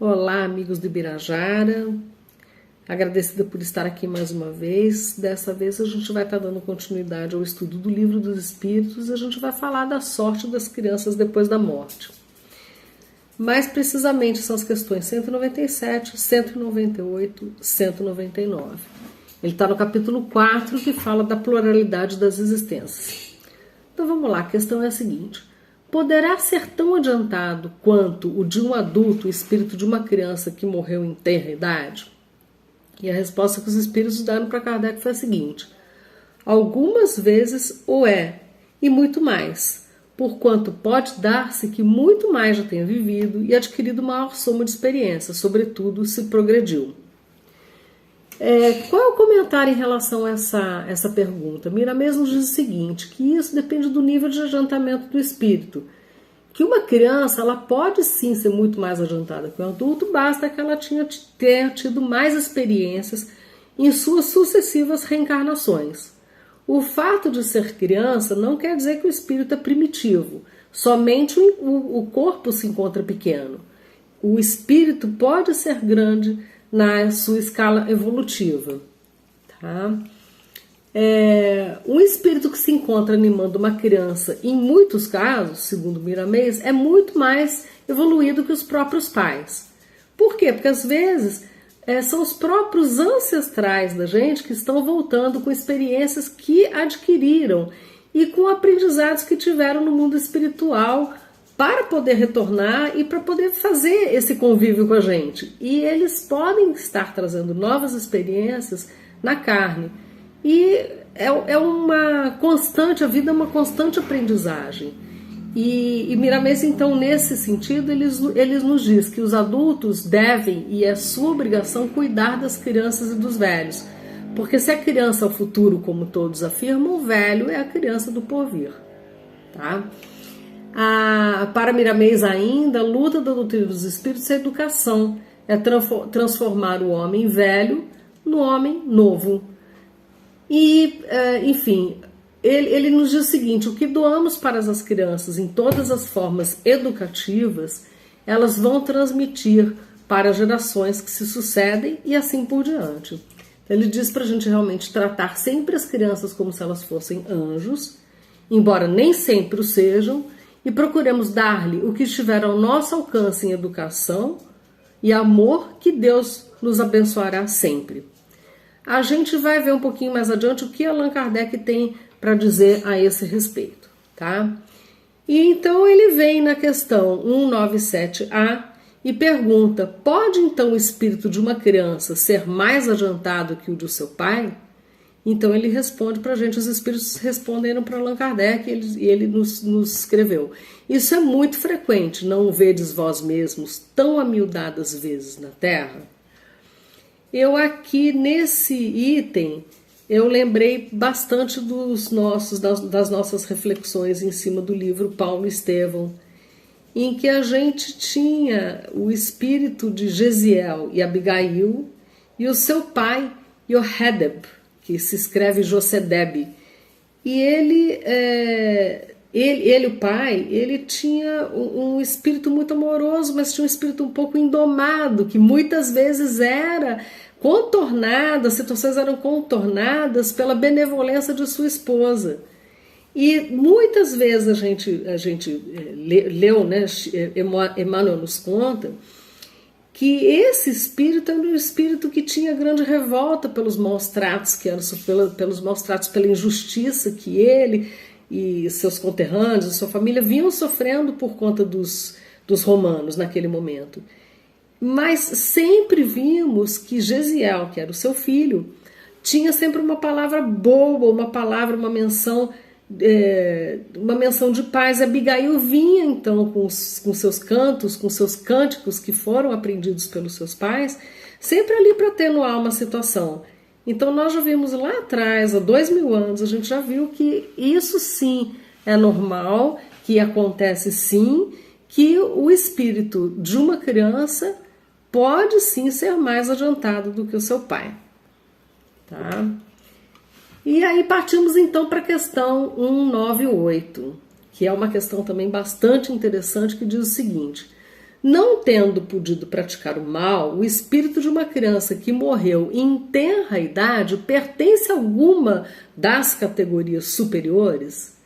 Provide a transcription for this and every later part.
Olá, amigos do Ibirajara, agradecida por estar aqui mais uma vez. Dessa vez a gente vai estar dando continuidade ao estudo do Livro dos Espíritos e a gente vai falar da sorte das crianças depois da morte. Mais precisamente são as questões 197, 198, 199. Ele está no capítulo 4, que fala da pluralidade das existências. Então vamos lá, a questão é a seguinte: poderá ser tão adiantado quanto o de um adulto o espírito de uma criança que morreu em tenra idade? E a resposta que os espíritos deram para Kardec foi a seguinte: algumas vezes o é, e muito mais, porquanto pode dar-se que muito mais já tenha vivido e adquirido maior soma de experiência, sobretudo se progrediu. Qual é o comentário em relação a essa pergunta? Miramês nos diz o seguinte, que isso depende do nível de adiantamento do espírito. Que uma criança ela pode sim ser muito mais adiantada que um adulto, basta que ela tenha tido mais experiências em suas sucessivas reencarnações. O fato de ser criança não quer dizer que o espírito é primitivo, somente o corpo se encontra pequeno. O espírito pode ser grande na sua escala evolutiva. Tá? Um espírito que se encontra animando uma criança, em muitos casos, segundo Miramês, é muito mais evoluído que os próprios pais. Por quê? Porque às vezes são os próprios ancestrais da gente que estão voltando com experiências que adquiriram e com aprendizados que tiveram no mundo espiritual para poder retornar e para poder fazer esse convívio com a gente. E eles podem estar trazendo novas experiências na carne. E é uma constante, a vida é uma constante aprendizagem. E Miramês, então, nesse sentido, eles nos diz que os adultos devem, e é sua obrigação, cuidar das crianças e dos velhos. Porque se a criança é o futuro, como todos afirmam, o velho é a criança do porvir. Tá? Para Miramês ainda, a luta da doutrina dos espíritos é a educação, é transformar o homem velho no homem novo. E, enfim, ele nos diz o seguinte: o que doamos para as crianças em todas as formas educativas, elas vão transmitir para gerações que se sucedem e assim por diante. Ele diz para a gente realmente tratar sempre as crianças como se elas fossem anjos, embora nem sempre o sejam, e procuremos dar-lhe o que estiver ao nosso alcance em educação e amor, que Deus nos abençoará sempre. A gente vai ver um pouquinho mais adiante o que Allan Kardec tem para dizer a esse respeito, tá? E então ele vem na questão 197A e pergunta: pode então o espírito de uma criança ser mais adiantado que o de seu pai? Então ele responde para a gente, os espíritos responderam para Allan Kardec e ele nos escreveu: isso é muito frequente, não o vedes vós mesmos tão amiudadas vezes na terra? Eu aqui nesse item, eu lembrei bastante das nossas reflexões em cima do livro Paulo Estevão, em que a gente tinha o espírito de Gesiel e Abigail e o seu pai, Yohedeb, que se escreve Josedeb. E ele, o pai, ele tinha um espírito muito amoroso, mas tinha um espírito um pouco indomado, que muitas vezes era contornada, as situações eram contornadas pela benevolência de sua esposa. E muitas vezes a gente leu, né, Emmanuel nos conta, que esse espírito era um espírito que tinha grande revolta pelos maus tratos, pelos maus tratos, pela injustiça que ele e seus conterrâneos, sua família vinham sofrendo por conta dos romanos naquele momento. Mas sempre vimos que Gesiel, que era o seu filho, tinha sempre uma palavra boa, uma menção de paz. Abigail vinha então com seus cantos, com seus cânticos que foram aprendidos pelos seus pais, sempre ali para atenuar uma situação. Então nós já vimos lá atrás, há 2000 anos, a gente já viu que isso sim é normal, que acontece sim, que o espírito de uma criança pode sim ser mais adiantado do que o seu pai. Tá? E aí partimos então para a questão 198, que é uma questão também bastante interessante, que diz o seguinte: Não tendo podido praticar o mal, o espírito de uma criança que morreu em tenra idade pertence a alguma das categorias superiores?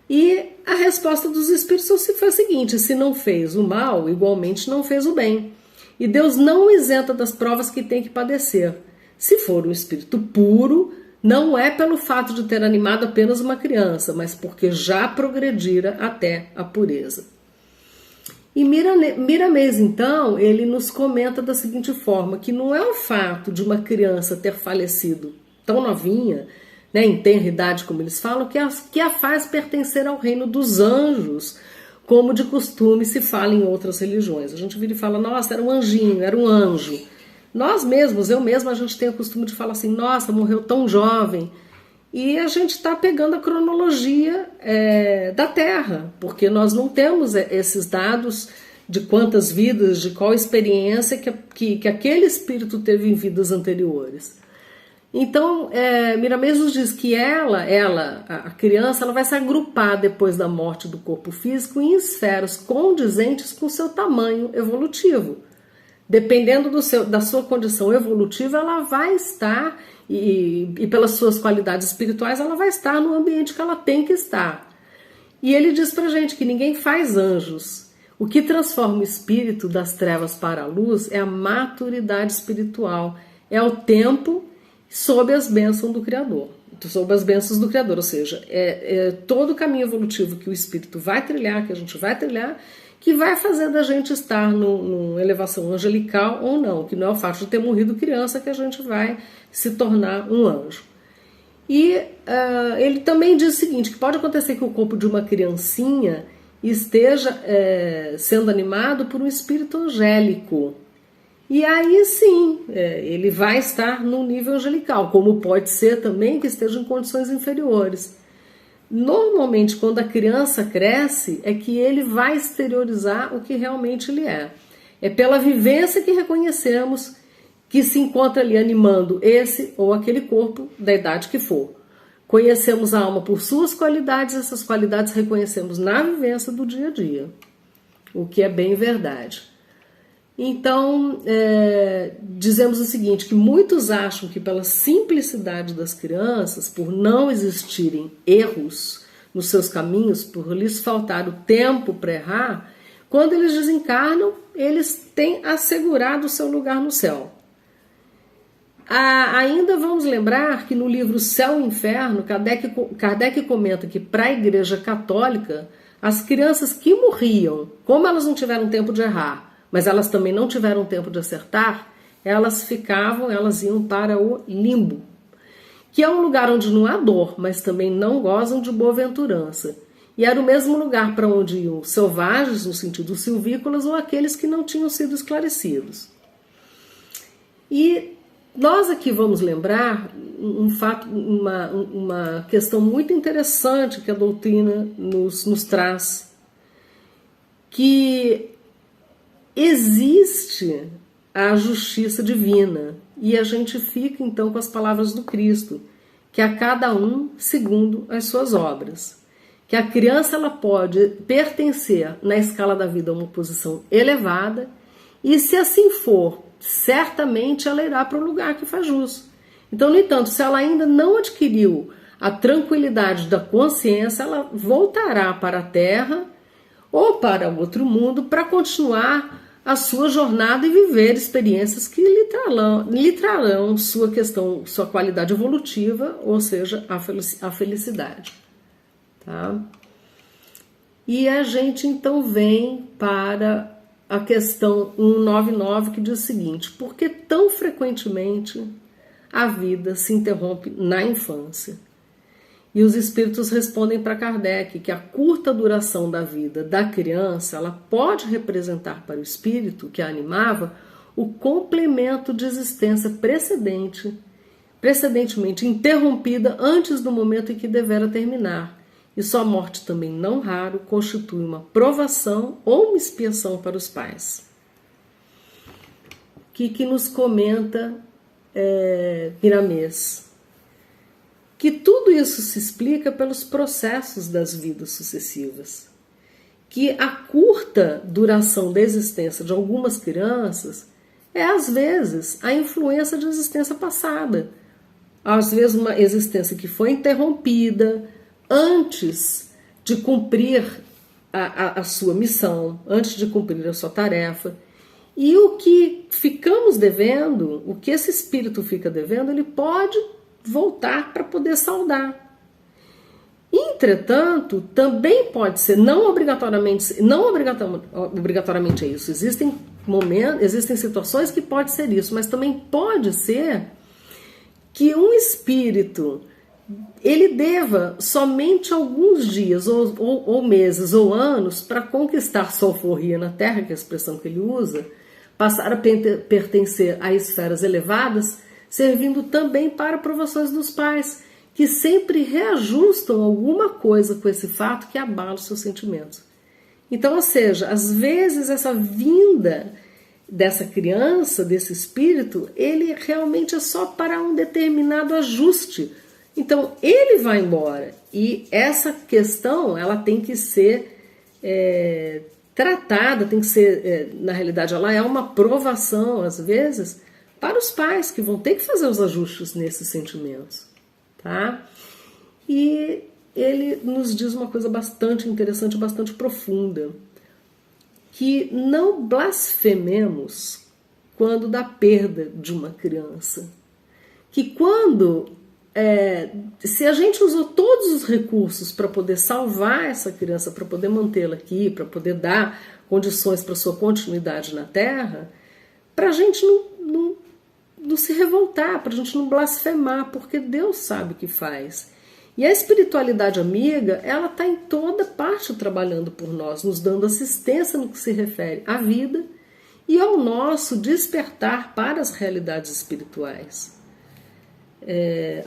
E a resposta dos espíritos foi a seguinte: se não fez o mal, igualmente não fez o bem. E Deus não o isenta das provas que tem que padecer. Se for um espírito puro, não é pelo fato de ter animado apenas uma criança, mas porque já progredira até a pureza. E Miramês, então, ele nos comenta da seguinte forma, que não é o fato de uma criança ter falecido tão novinha, né, em tenra idade, como eles falam, que a faz pertencer ao reino dos anjos, como de costume se fala em outras religiões. A gente vira e fala, nossa, era um anjinho, era um anjo. Nós mesmos, eu mesma, a gente tem o costume de falar assim, nossa, morreu tão jovem. E a gente está pegando a cronologia da Terra, porque nós não temos esses dados de quantas vidas, de qual experiência que aquele espírito teve em vidas anteriores. Então, Miramês nos diz que a criança, ela vai se agrupar depois da morte do corpo físico em esferas condizentes com seu tamanho evolutivo. Dependendo da sua condição evolutiva, ela vai estar, e pelas suas qualidades espirituais, ela vai estar no ambiente que ela tem que estar. E ele diz pra gente que ninguém faz anjos. O que transforma o espírito das trevas para a luz é a maturidade espiritual, é o tempo sob as bênçãos do Criador. Sob as bênçãos do Criador, ou seja, todo o caminho evolutivo que o espírito vai trilhar, que a gente vai trilhar, que vai fazer da gente estar numa elevação angelical ou não, que não é o fato de ter morrido criança que a gente vai se tornar um anjo. E ele também diz o seguinte, que pode acontecer que o corpo de uma criancinha esteja sendo animado por um espírito angélico. E aí sim, ele vai estar no nível angelical, como pode ser também que esteja em condições inferiores. Normalmente, quando a criança cresce, é que ele vai exteriorizar o que realmente ele é. É pela vivência que reconhecemos que se encontra ali animando esse ou aquele corpo da idade que for. Conhecemos a alma por suas qualidades, essas qualidades reconhecemos na vivência do dia a dia, o que é bem verdade. Então, dizemos o seguinte, que muitos acham que pela simplicidade das crianças, por não existirem erros nos seus caminhos, por lhes faltar o tempo para errar, quando eles desencarnam, eles têm assegurado o seu lugar no céu. Ainda vamos lembrar que no livro Céu e Inferno, Kardec comenta que para a Igreja Católica, as crianças que morriam, como elas não tiveram tempo de errar, mas elas também não tiveram tempo de acertar, elas iam para o limbo, que é um lugar onde não há dor, mas também não gozam de boa-aventurança. E era o mesmo lugar para onde iam selvagens, no sentido silvícolas, ou aqueles que não tinham sido esclarecidos. E nós aqui vamos lembrar um fato, uma questão muito interessante que a doutrina nos traz, que existe a justiça divina e a gente fica então com as palavras do Cristo, que a cada um segundo as suas obras. Que a criança ela pode pertencer na escala da vida a uma posição elevada e se assim for, certamente ela irá para o lugar que faz jus. Então, no entanto, se ela ainda não adquiriu a tranquilidade da consciência, ela voltará para a Terra ou para outro mundo para continuar a sua jornada e viver experiências que lhe trarão sua qualidade evolutiva, ou seja, a felicidade. Tá? E a gente então vem para a questão 199, que diz o seguinte: por que tão frequentemente a vida se interrompe na infância? E os espíritos respondem para Kardec que a curta duração da vida da criança ela pode representar para o espírito que a animava o complemento de existência precedentemente interrompida antes do momento em que devera terminar. E sua morte também, não raro, constitui uma provação ou uma expiação para os pais. Que nos comenta Miramês? Que tudo isso se explica pelos processos das vidas sucessivas. que a curta duração da existência de algumas crianças é, às vezes, a influência de existência passada. Às vezes, uma existência que foi interrompida antes de cumprir a sua missão, antes de cumprir a sua tarefa. E o que ficamos devendo, o que esse espírito fica devendo, ele pode voltar para poder saldar. Entretanto, também pode ser, não obrigatoriamente é isso. Existem momentos, existem situações que pode ser isso, mas também pode ser que um espírito ele deva somente alguns dias, ou meses, ou anos, para conquistar sua alforria na Terra, que é a expressão que ele usa, passar a pertencer a esferas elevadas, servindo também para provações dos pais, que sempre reajustam alguma coisa com esse fato que abala os seus sentimentos. Então, ou seja, às vezes essa vinda dessa criança, desse espírito, ele realmente é só para um determinado ajuste. Então, ele vai embora e essa questão ela tem que ser tratada, tem que ser, na realidade, ela é uma provação, às vezes, para os pais, que vão ter que fazer os ajustes nesses sentimentos. Tá? E ele nos diz uma coisa bastante interessante, bastante profunda, que não blasfememos quando da perda de uma criança. Que quando, se a gente usou todos os recursos para poder salvar essa criança, para poder mantê-la aqui, para poder dar condições para sua continuidade na Terra, para a gente não se revoltar, para a gente não blasfemar, porque Deus sabe o que faz. E a espiritualidade amiga, ela está em toda parte trabalhando por nós, nos dando assistência no que se refere à vida e ao nosso despertar para as realidades espirituais.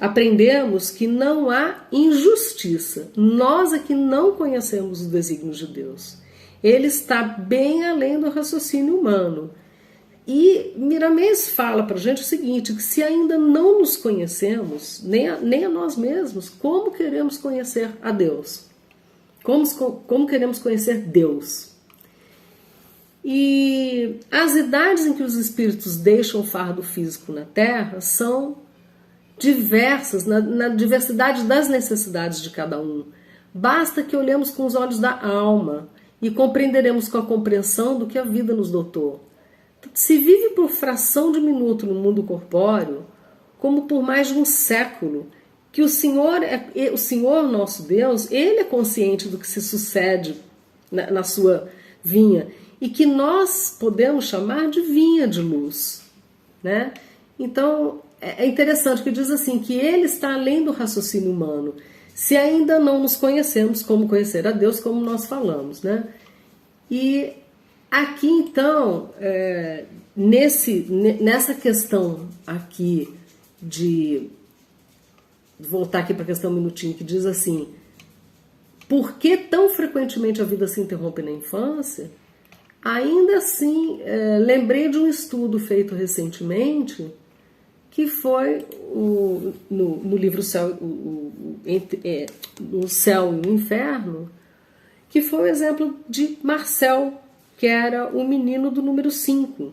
Aprendemos que não há injustiça. Nós é que não conhecemos os desígnios de Deus. Ele está bem além do raciocínio humano. E Miramês fala para a gente o seguinte, que se ainda não nos conhecemos, nem a nós mesmos, como queremos conhecer a Deus? Como queremos conhecer Deus? E as idades em que os espíritos deixam o fardo físico na Terra são diversas, na diversidade das necessidades de cada um. Basta que olhemos com os olhos da alma e compreenderemos com a compreensão do que a vida nos dotou. Se vive por fração de minuto no mundo corpóreo, como por mais de um século, que o Senhor nosso Deus, Ele é consciente do que se sucede na sua vinha, e que nós podemos chamar de vinha de luz, né? Então, é interessante que diz assim, que Ele está além do raciocínio humano. Se ainda não nos conhecemos, como conhecer a Deus, como nós falamos, né? E aqui, então, nessa questão aqui de... Voltar aqui para a questão um minutinho, que diz assim, por que tão frequentemente a vida se interrompe na infância? Ainda assim, lembrei de um estudo feito recentemente, que foi no livro O Céu e o Inferno, que foi o exemplo de Marcel, que era o menino do número 5.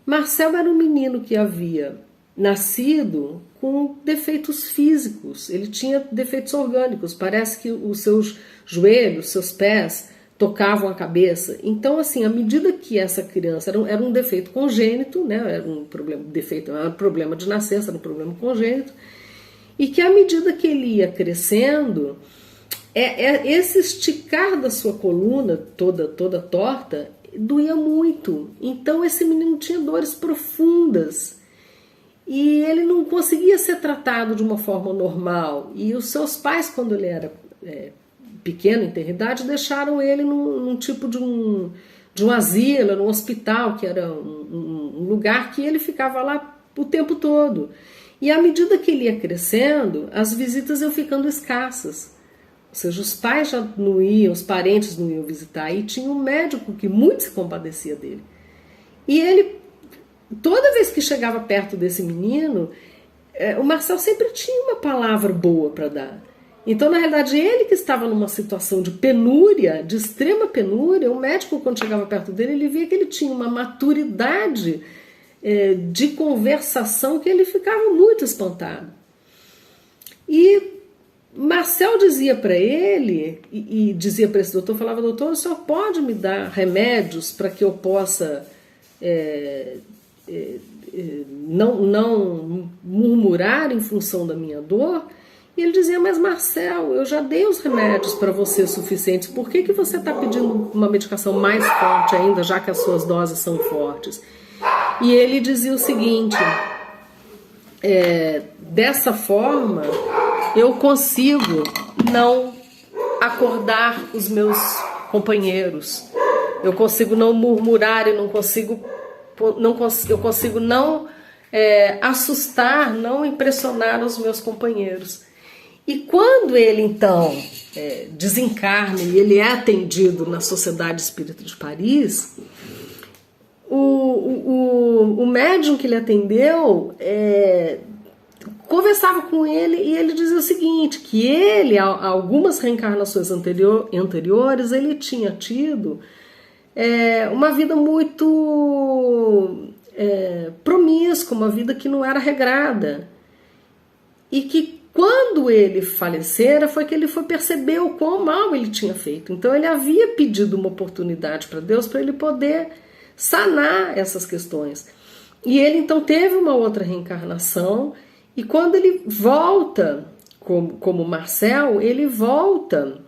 Marcel era um menino que havia nascido com defeitos físicos, ele tinha defeitos orgânicos, parece que os seus joelhos, seus pés tocavam a cabeça. Então, assim, à medida que essa criança era um defeito congênito, né, era um problema de nascença, era um problema congênito, e que à medida que ele ia crescendo, esse esticar da sua coluna toda torta doía muito. Então esse menino tinha dores profundas e ele não conseguia ser tratado de uma forma normal. E os seus pais, quando ele era pequeno, em idade, deixaram ele num tipo de um asilo, num hospital, que era um lugar que ele ficava lá o tempo todo. E à medida que ele ia crescendo, as visitas iam ficando escassas. Ou seja, os pais já não iam, os parentes não iam visitar, e tinha um médico que muito se compadecia dele. E ele, toda vez que chegava perto desse menino, o Marcel sempre tinha uma palavra boa para dar. Então, na realidade, ele que estava numa situação de penúria, de extrema penúria, o médico, quando chegava perto dele, ele via que ele tinha uma maturidade de conversação que ele ficava muito espantado. E Marcel dizia para ele, e dizia para esse doutor, falava, doutor, o senhor pode me dar remédios para que eu possa não murmurar em função da minha dor? E ele dizia, mas Marcel, eu já dei os remédios para você suficientes, por que você está pedindo uma medicação mais forte ainda, já que as suas doses são fortes? E ele dizia o seguinte, dessa forma eu consigo não acordar os meus companheiros, eu consigo não murmurar e eu consigo não assustar, não impressionar os meus companheiros. E quando ele então desencarna e ele é atendido na Sociedade Espírita de Paris, o médium que ele atendeu conversava com ele e ele dizia o seguinte, que ele, algumas reencarnações anteriores, ele tinha tido uma vida muito promíscua, uma vida que não era regrada. E que quando ele falecera foi que ele foi perceber o quão mal ele tinha feito. Então ele havia pedido uma oportunidade para Deus para ele poder sanar essas questões. E ele então teve uma outra reencarnação e quando ele volta, como Marcel, ele volta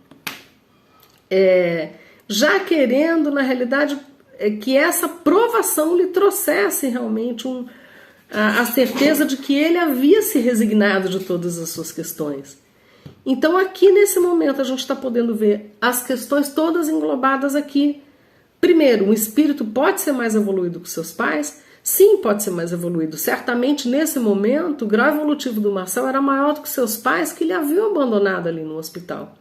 já querendo, na realidade, que essa provação lhe trouxesse realmente a certeza de que ele havia se resignado de todas as suas questões. Então aqui nesse momento a gente está podendo ver as questões todas englobadas aqui. Primeiro, um espírito pode ser mais evoluído que seus pais? Sim, pode ser mais evoluído. Certamente nesse momento o grau evolutivo do Marcel era maior do que seus pais, que lhe haviam abandonado ali no hospital.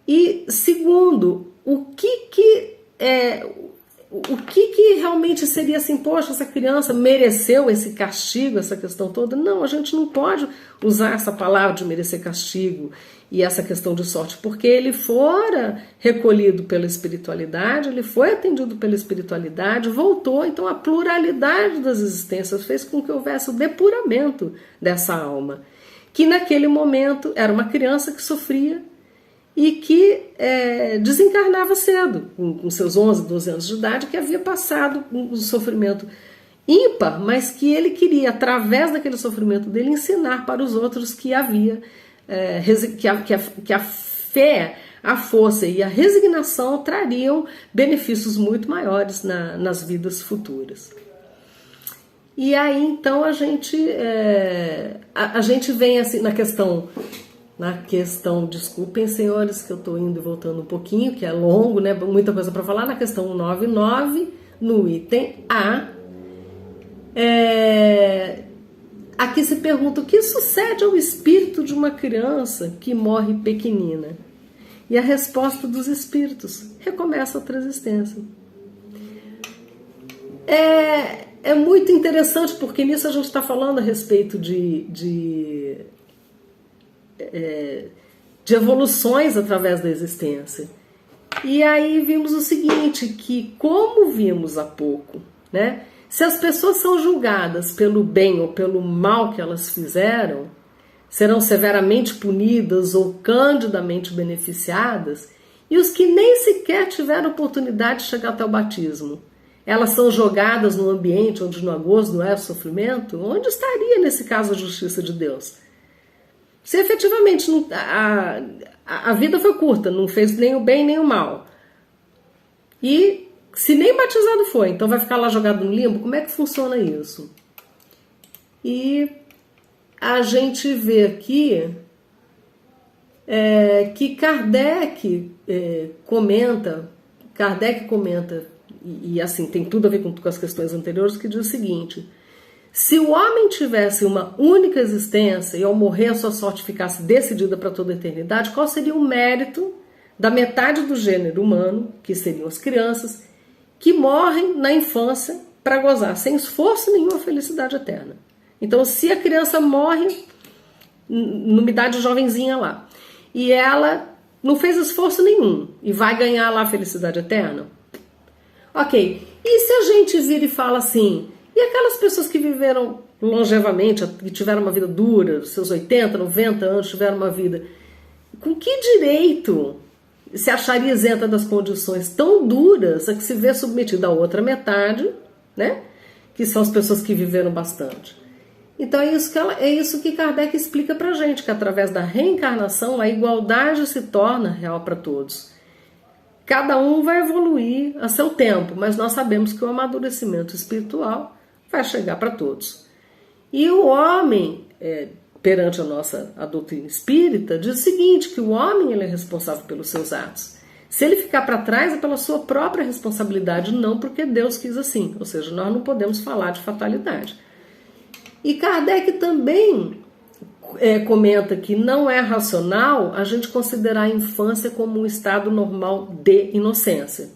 E segundo, o que realmente seria assim, poxa, essa criança mereceu esse castigo, essa questão toda? Não, a gente não pode usar essa palavra de merecer castigo e essa questão de sorte, porque ele fora recolhido pela espiritualidade, ele foi atendido pela espiritualidade, voltou, então a pluralidade das existências fez com que houvesse o depuramento dessa alma, que naquele momento era uma criança que sofria e que desencarnava cedo, com seus 11, 12 anos de idade, que havia passado um sofrimento ímpar, mas que ele queria, através daquele sofrimento dele, ensinar para os outros que que a fé, a força e a resignação trariam benefícios muito maiores nas vidas futuras. E aí, então, a gente vem assim na questão, desculpem, senhores, que eu estou indo e voltando um pouquinho, que é longo, né? Muita coisa para falar. Na questão 199, no item A, aqui se pergunta o que sucede ao espírito de uma criança que morre pequenina. E a resposta dos espíritos: recomeça outra existência. É muito interessante, porque nisso a gente está falando a respeito de evoluções através da existência. E aí vimos o seguinte, que como vimos há pouco, né, se as pessoas são julgadas pelo bem ou pelo mal que elas fizeram, serão severamente punidas ou candidamente beneficiadas, e os que nem sequer tiveram oportunidade de chegar até o batismo, elas são jogadas num ambiente onde não há gozo, não há sofrimento, onde estaria nesse caso a justiça de Deus? Se efetivamente a vida foi curta, não fez nem o bem nem o mal, e se nem batizado foi, então vai ficar lá jogado no limbo? Como é que funciona isso? E a gente vê aqui que Kardec comenta, e assim, tem tudo a ver com as questões anteriores, que diz o seguinte: se o homem tivesse uma única existência e ao morrer a sua sorte ficasse decidida para toda a eternidade, qual seria o mérito da metade do gênero humano, que seriam as crianças, que morrem na infância para gozar sem esforço nenhum a felicidade eterna? Então, se a criança morre numa idade jovenzinha lá. E ela não fez esforço nenhum e vai ganhar lá a felicidade eterna. Ok, e se a gente vira e fala assim, e aquelas pessoas que viveram longevamente, que tiveram uma vida dura, seus 80, 90 anos, tiveram uma vida, com que direito se acharia isenta das condições tão duras a que se vê submetida a outra metade, né? Que são as pessoas que viveram bastante. Então é isso que Kardec explica pra gente, que através da reencarnação a igualdade se torna real para todos. Cada um vai evoluir a seu tempo, mas nós sabemos que o amadurecimento espiritual vai chegar para todos. E o homem, perante a doutrina espírita, diz o seguinte, que o homem ele é responsável pelos seus atos. Se ele ficar para trás é pela sua própria responsabilidade, não porque Deus quis assim. Ou seja, nós não podemos falar de fatalidade. E Kardec também comenta que não é racional a gente considerar a infância como um estado normal de inocência.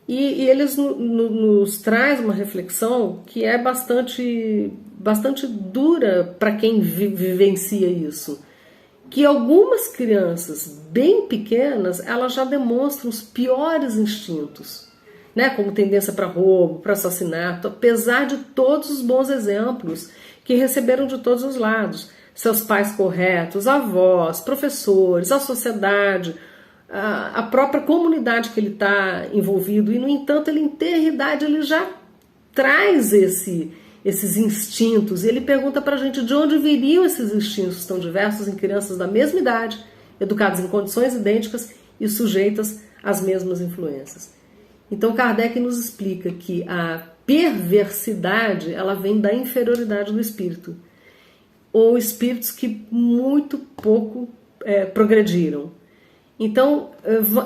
E eles nos traz uma reflexão que é bastante dura para quem vivencia isso. Que algumas crianças bem pequenas, elas já demonstram os piores instintos, né? Como tendência para roubo, para assassinato, apesar de todos os bons exemplos que receberam de todos os lados. Seus pais corretos, avós, professores, a sociedade, a própria comunidade que ele está envolvido. E, no entanto, ele em tenra idade ele já traz esses instintos. E ele pergunta para a gente de onde viriam esses instintos tão diversos em crianças da mesma idade, educadas em condições idênticas e sujeitas às mesmas influências. Então Kardec nos explica que a perversidade ela vem da inferioridade do espírito, ou espíritos que muito pouco progrediram. Então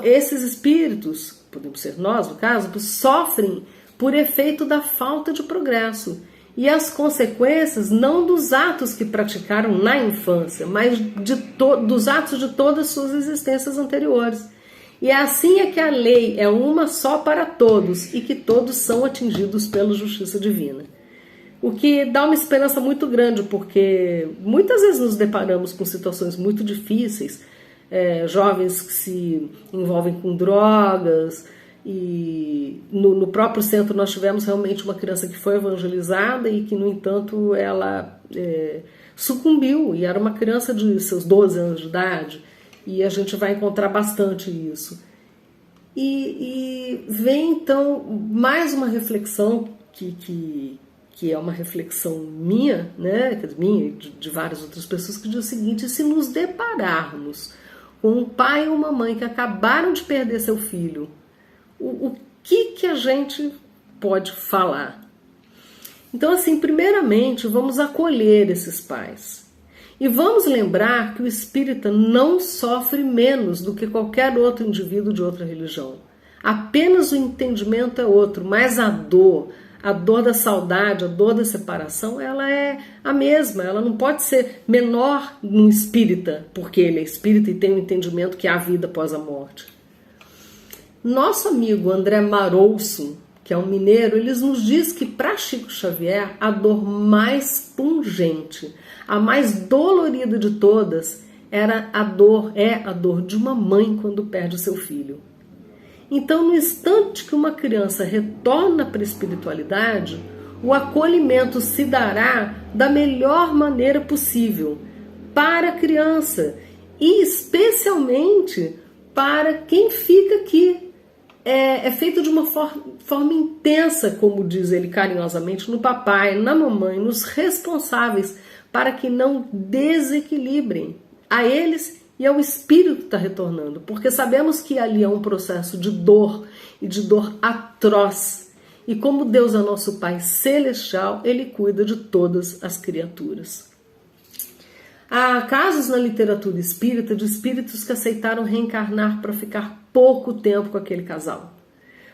esses espíritos, podemos ser nós no caso, sofrem por efeito da falta de progresso e as consequências não dos atos que praticaram na infância, mas dos atos de todas as suas existências anteriores. E assim é que a lei é uma só para todos e que todos são atingidos pela justiça divina. O que dá uma esperança muito grande, porque muitas vezes nos deparamos com situações muito difíceis, jovens que se envolvem com drogas, e no próprio centro nós tivemos realmente uma criança que foi evangelizada e que, no entanto, ela sucumbiu, e era uma criança de seus 12 anos de idade, e a gente vai encontrar bastante isso. E vem, então, mais uma reflexão que é uma reflexão minha, né, minha e de várias outras pessoas, que diz o seguinte: se nos depararmos com um pai ou uma mãe que acabaram de perder seu filho, o que a gente pode falar? Então, assim, primeiramente, vamos acolher esses pais. E vamos lembrar que o espírita não sofre menos do que qualquer outro indivíduo de outra religião. Apenas o entendimento é outro, mas a dor da saudade, a dor da separação, ela é a mesma. Ela não pode ser menor no espírita, porque ele é espírita e tem o entendimento que há vida após a morte. Nosso amigo André Marouço, que é um mineiro, ele nos diz que para Chico Xavier a dor mais pungente, a mais dolorida de todas, é a dor de uma mãe quando perde o seu filho. Então, no instante que uma criança retorna para a espiritualidade, o acolhimento se dará da melhor maneira possível para a criança e especialmente para quem fica aqui. É feito de uma forma intensa, como diz ele carinhosamente, no papai, na mamãe, nos responsáveis, para que não desequilibrem a eles e ao espírito que está retornando, porque sabemos que ali é um processo de dor e de dor atroz. E como Deus é nosso Pai celestial, Ele cuida de todas as criaturas. Há casos na literatura espírita de espíritos que aceitaram reencarnar para ficar pouco tempo com aquele casal.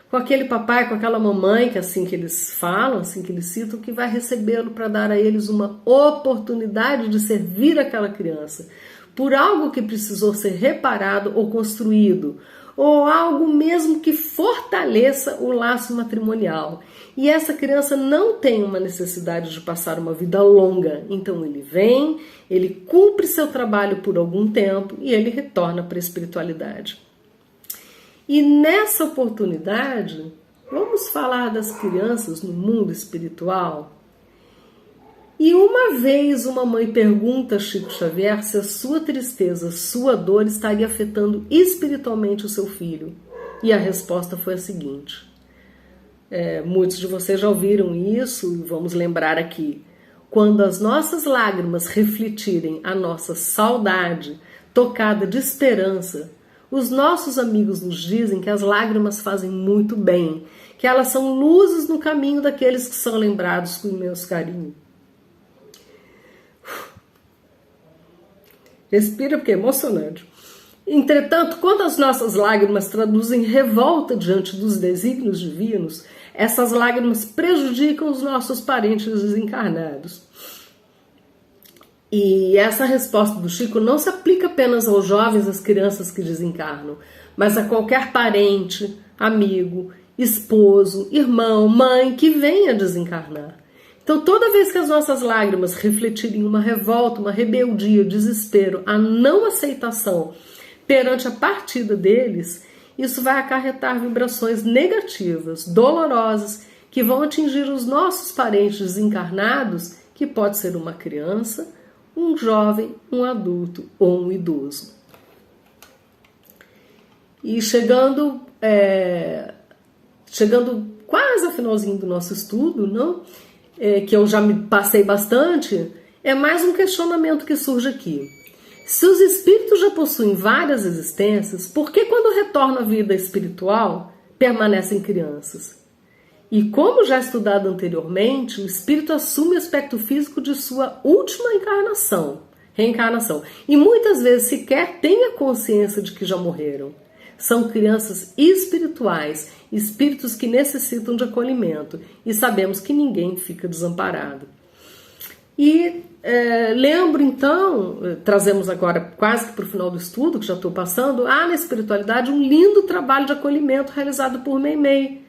Com aquele papai, com aquela mamãe, que é assim que eles falam, assim que eles citam, que vai recebê-lo para dar a eles uma oportunidade de servir aquela criança por algo que precisou ser reparado ou construído, ou algo mesmo que fortaleça o laço matrimonial. E essa criança não tem uma necessidade de passar uma vida longa. Então ele vem, ele cumpre seu trabalho por algum tempo e ele retorna para a espiritualidade. E nessa oportunidade, vamos falar das crianças no mundo espiritual. E uma vez uma mãe pergunta a Chico Xavier se a sua tristeza, sua dor estaria afetando espiritualmente o seu filho. E a resposta foi a seguinte. Muitos de vocês já ouviram isso, e vamos lembrar aqui. Quando as nossas lágrimas refletirem a nossa saudade, tocada de esperança, os nossos amigos nos dizem que as lágrimas fazem muito bem, que elas são luzes no caminho daqueles que são lembrados com imenso carinho. Respira, porque é emocionante. Entretanto, quando as nossas lágrimas traduzem revolta diante dos desígnios divinos, essas lágrimas prejudicam os nossos parentes desencarnados. E essa resposta do Chico não se aplica apenas aos jovens, às crianças que desencarnam, mas a qualquer parente, amigo, esposo, irmão, mãe que venha desencarnar. Então, toda vez que as nossas lágrimas refletirem uma revolta, uma rebeldia, desespero, a não aceitação perante a partida deles, isso vai acarretar vibrações negativas, dolorosas, que vão atingir os nossos parentes desencarnados, que pode ser uma criança, um jovem, um adulto ou um idoso. E chegando quase ao finalzinho do nosso estudo, não? Que eu já me passei bastante, é mais um questionamento que surge aqui. Se os espíritos já possuem várias existências, por que quando retornam à vida espiritual, permanecem crianças? E como já estudado anteriormente, o espírito assume o aspecto físico de sua última reencarnação, e muitas vezes sequer tem a consciência de que já morreram. São crianças espirituais, espíritos que necessitam de acolhimento, e sabemos que ninguém fica desamparado. E lembro então, trazemos agora quase que para o final do estudo, que já estou passando, na espiritualidade um lindo trabalho de acolhimento realizado por Meimei.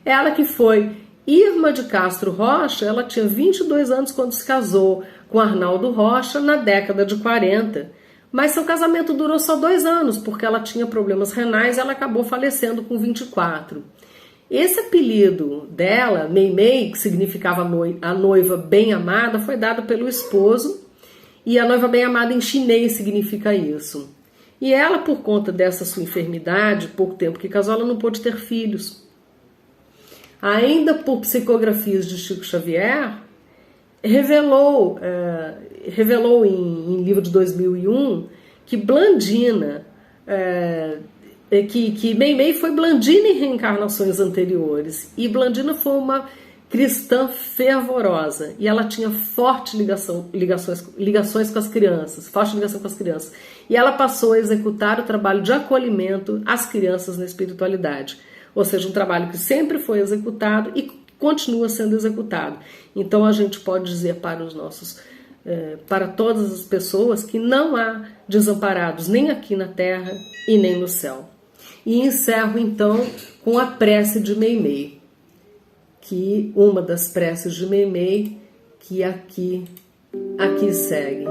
Ela que foi Irma de Castro Rocha, ela tinha 22 anos quando se casou com Arnaldo Rocha na década de 40. Mas seu casamento durou só 2 anos, porque ela tinha problemas renais e ela acabou falecendo com 24. Esse apelido dela, Meimei, que significava a noiva bem-amada, foi dado pelo esposo, e a noiva bem-amada em chinês significa isso. E ela, por conta dessa sua enfermidade, pouco tempo que casou, ela não pôde ter filhos. Ainda por psicografias de Chico Xavier, revelou em livro de 2001 que Blandina, que Meimei foi Blandina em reencarnações anteriores, e Blandina foi uma cristã fervorosa, e ela tinha forte ligações com as crianças, forte ligação com as crianças, e ela passou a executar o trabalho de acolhimento às crianças na espiritualidade, ou seja, um trabalho que sempre foi executado e continua sendo executado. Então a gente pode dizer para todas as pessoas que não há desamparados nem aqui na terra e nem no céu. E encerro então com a prece de Meimei, que uma das preces de Meimei que aqui segue.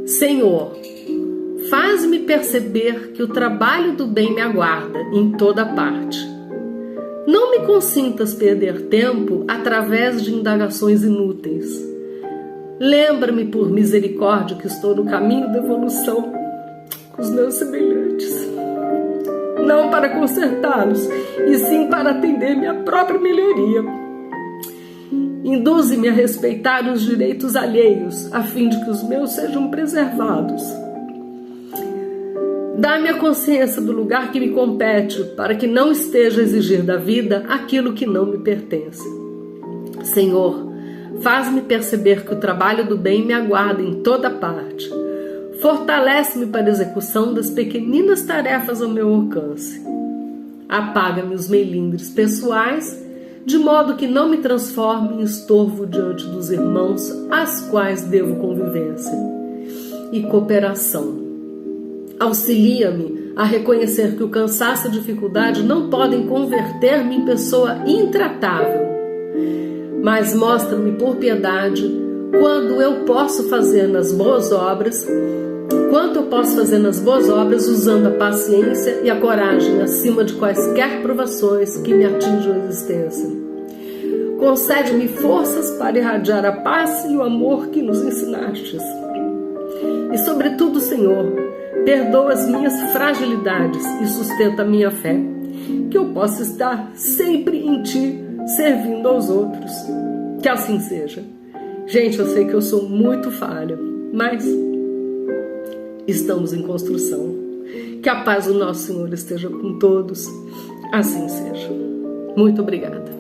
Senhor, faz-me perceber que o trabalho do bem me aguarda em toda parte. Não me consintas perder tempo através de indagações inúteis. Lembra-me por misericórdia que estou no caminho da evolução com os meus semelhantes. Não para consertá-los, e sim para atender minha própria melhoria. Induze-me a respeitar os direitos alheios, a fim de que os meus sejam preservados. Dá-me a consciência do lugar que me compete, para que não esteja a exigir da vida aquilo que não me pertence. Senhor, faz-me perceber que o trabalho do bem me aguarda em toda parte. Fortalece-me para a execução das pequeninas tarefas ao meu alcance. Apaga-me os melindres pessoais, de modo que não me transforme em estorvo diante dos irmãos às quais devo convivência e cooperação. Auxilia-me a reconhecer que o cansaço e a dificuldade não podem converter-me em pessoa intratável, mas mostra-me por piedade quando eu posso fazer nas boas obras, quanto eu posso fazer nas boas obras usando a paciência e a coragem acima de quaisquer provações que me atinjam a existência. Concede-me forças para irradiar a paz e o amor que nos ensinastes. E sobretudo, Senhor, perdoa as minhas fragilidades e sustenta a minha fé, que eu possa estar sempre em Ti, servindo aos outros. Que assim seja. Gente, eu sei que eu sou muito falha, mas estamos em construção. Que a paz do nosso Senhor esteja com todos. Assim seja. Muito obrigada.